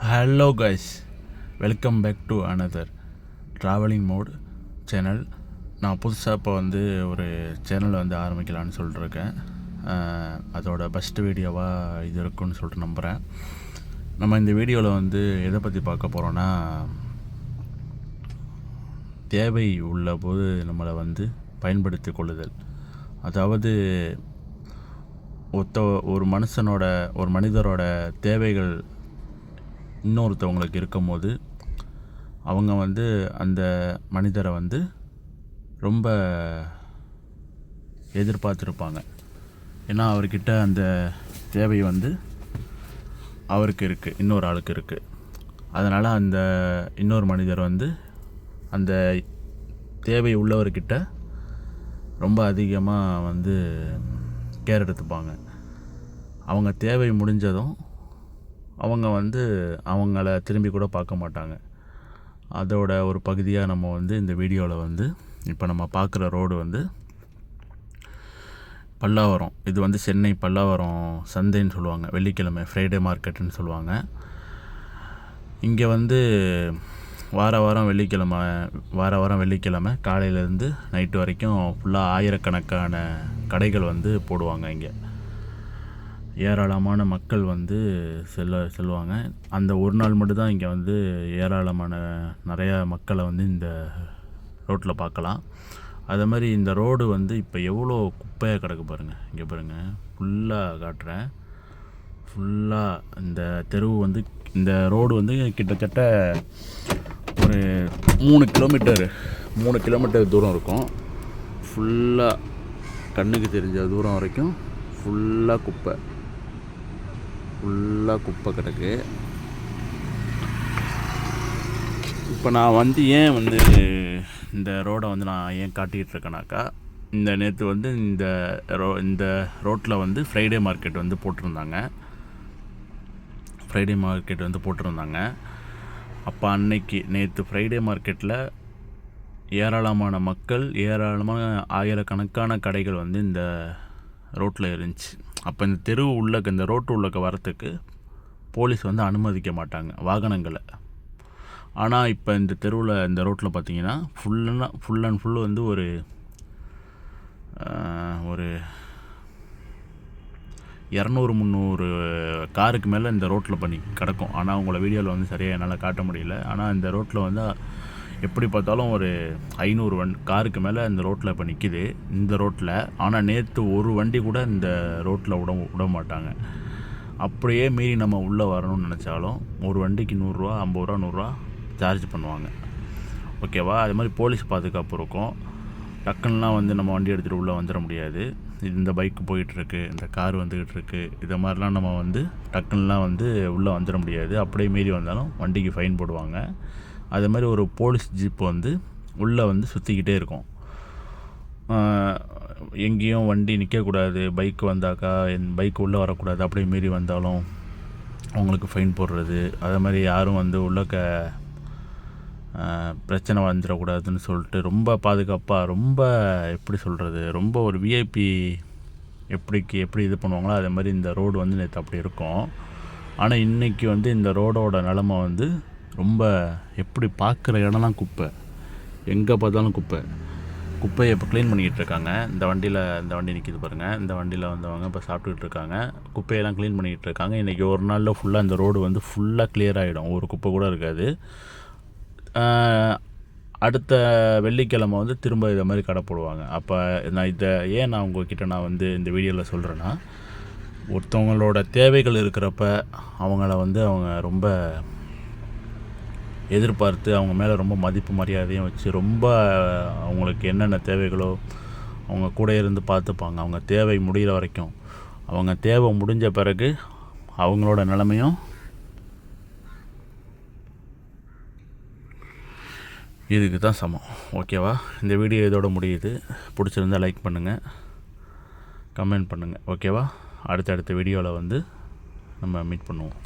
Hello guys, welcome back to another travelling mode channel. நான் புதுசாக இப்போ ஒரு சேனல் ஆரம்பிக்கலான்னு சொல்லிட்டுருக்கேன். அதோட ஃபஸ்ட்டு வீடியோவாக இது இருக்குன்னு சொல்லிட்டு நம்புகிறேன். நம்ம இந்த வீடியோவில் எதை பற்றி பார்க்க போகிறோன்னா, தேவை உள்ள போது நம்மளை பயன்படுத்தி கொள்ளுதல். அதாவது ஒரு மனிதரோட தேவைகள் இன்னொருத்தவங்களுக்கு இருக்கும்போது அவங்க அந்த மனிதரை ரொம்ப எதிர்பார்த்துருப்பாங்க. ஏன்னா அவர்கிட்ட அந்த தேவை அவருக்கு இருக்குது, இன்னொரு ஆளுக்கு இருக்குது. அதனால் அந்த இன்னொரு மனிதர் அந்த தேவை உள்ளவர்கிட்ட ரொம்ப அதிகமாக கேர் எடுத்துப்பாங்க. அவங்க தேவை முடிஞ்சதும் அவங்க அவங்கள திரும்பி கூட பார்க்க மாட்டாங்க. அதோட ஒரு பகுதியாக நம்ம இந்த வீடியோவில் இப்போ நம்ம பார்க்குற ரோடு பல்லாவரம். இது சென்னை பல்லாவரம் சந்தைன்னு சொல்லுவாங்க. வெள்ளிக்கிழமை ஃப்ரைடே மார்க்கெட்டுன்னு சொல்லுவாங்க. இங்கே வார வாரம் வெள்ளிக்கிழமை காலையிலேருந்து நைட்டு வரைக்கும் ஃபுல்லாக ஆயிரக்கணக்கான கடைகள் போடுவாங்க. இங்கே ஏராளமான மக்கள் செல்வாங்க. அந்த ஒரு நாள் மட்டும்தான் இங்கே ஏராளமான நிறையா மக்களை இந்த ரோட்டில் பார்க்கலாம். அதே மாதிரி இந்த ரோடு இப்போ எவ்வளோ குப்பையாக கிடக்கு பாருங்கள். இங்கே பாருங்கள், ஃபுல்லாக காட்டுறேன். ஃபுல்லாக இந்த தெருவு இந்த ரோடு கிட்டத்தட்ட ஒரு 3 கிலோமீட்டர் தூரம் இருக்கும். ஃபுல்லாக கண்ணுக்கு தெரிஞ்ச தூரம் வரைக்கும் ஃபுல்லாக கிடக்கு. இப்போ நான் ஏன் இந்த ரோடை நான் ஏன் காட்டிகிட்டு இருக்கேனாக்கா, நேற்று இந்த ரோட்டில் ஃப்ரைடே மார்க்கெட் போட்டிருந்தாங்க. அப்போ நேற்று ஃப்ரைடே மார்க்கெட்டில் ஏராளமான மக்கள், ஆயிரக்கணக்கான கடைகள் இந்த ரோட்டில் இருந்துச்சு. அப்போ இந்த தெருவு இந்த ரோட்டு உள்ளக்க வரத்துக்கு போலீஸ் அனுமதிக்க மாட்டாங்க வாகனங்களை. ஆனால் இப்போ இந்த தெருவில் இந்த ரோட்டில் பார்த்தீங்கன்னா ஃபுல் அண்ட் ஃபுல் ஒரு 200-300 காருக்கு மேலே இந்த ரோட்டில் பண்ணி கிடக்கும். ஆனால் உங்களை வீடியோவில் சரியாக என்னால் காட்ட முடியல. ஆனால் இந்த ரோட்டில் எப்படி பார்த்தாலும் ஒரு 500 காருக்கு மேலே இந்த ரோட்டில் இப்போ நிற்கிது இந்த ரோட்டில். ஆனால் நேற்று ஒரு வண்டி கூட இந்த ரோட்டில் விட மாட்டாங்க. அப்படியே மீறி நம்ம உள்ளே வரணும்னு நினச்சாலும் ஒரு வண்டிக்கு 100 ரூபா, 50 ரூபா, 100 ரூபா சார்ஜ் பண்ணுவாங்க. ஓகேவா? அது மாதிரி போலீஸ் பாதுகாப்பு இருக்கும். டக்குன்னெலாம் நம்ம வண்டி எடுத்துகிட்டு உள்ளே வந்துட முடியாது. இந்த பைக்கு போயிட்டுருக்கு, இந்த கார் வந்துக்கிட்டு இருக்குது, இதை மாதிரிலாம் நம்ம டக்குன்னெலாம் உள்ளே வந்துட முடியாது. அப்படியே மீறி வந்தாலும் வண்டிக்கு ஃபைன் போடுவாங்க. அது மாதிரி ஒரு போலீஸ் ஜீப்பு உள்ளே சுற்றிக்கிட்டே இருக்கும். எங்கேயும் வண்டி நிற்கக்கூடாது, பைக்கு வந்தாக்கா பைக்கு உள்ளே வரக்கூடாது. அப்படியே மீறி வந்தாலும் அவங்களுக்கு ஃபைன் போடுறது. அதே மாதிரி யாரும் உள்ளக்க பிரச்சனை வந்துடக்கூடாதுன்னு சொல்லிட்டு ரொம்ப பாதுகாப்பாக, ரொம்ப எப்படி சொல்கிறது, ரொம்ப ஒரு விஐபி எப்படி இது பண்ணுவாங்களோ அதே மாதிரி இந்த ரோடு நேற்று அப்படி இருக்கும். ஆனால் இன்றைக்கி இந்த ரோடோட நிலமை ரொம்ப எப்படி பார்க்குற இடம்லாம் குப்பை, எங்கே பார்த்தாலும் குப்பையை இப்போ க்ளீன் பண்ணிக்கிட்டு இருக்காங்க. இந்த வண்டி நிற்கிது பாருங்கள். இந்த வண்டியில் வந்தவங்க இப்போ சாப்பிட்டுக்கிட்டு இருக்காங்க. குப்பையெல்லாம் க்ளீன் பண்ணிக்கிட்டு இருக்காங்க. இன்றைக்கி ஒரு நாளில் ஃபுல்லாக இந்த ரோடு ஃபுல்லாக கிளியர் ஆகிடும், ஒரு குப்பை கூட இருக்காது. அடுத்த வெள்ளிக்கிழமை திரும்ப இதை மாதிரி கடை போடுவாங்க. அப்போ நான் உங்கள்கிட்ட இந்த வீடியோவில் சொல்கிறேன்னா, ஒருத்தவங்களோட தேவைகள் இருக்கிறப்ப அவங்கள அவங்க ரொம்ப எதிர்பார்த்து அவங்க மேலே ரொம்ப மதிப்பு மரியாதையும் வச்சு ரொம்ப அவங்களுக்கு என்னென்ன தேவைகளோ அவங்க கூட இருந்து பார்த்துப்பாங்க. அவங்க தேவை முடிகிற வரைக்கும். அவங்க தேவை முடிஞ்ச பிறகு அவங்களோட நிலைமையும் இதுக்கு தான் சமம். ஓகேவா? இந்த வீடியோ இதோட முடியுது. பிடிச்சிருந்தால் லைக் பண்ணுங்கள், கமெண்ட் பண்ணுங்கள். ஓகேவா? அடுத்த வீடியோவில் நம்ம மீட் பண்ணுவோம்.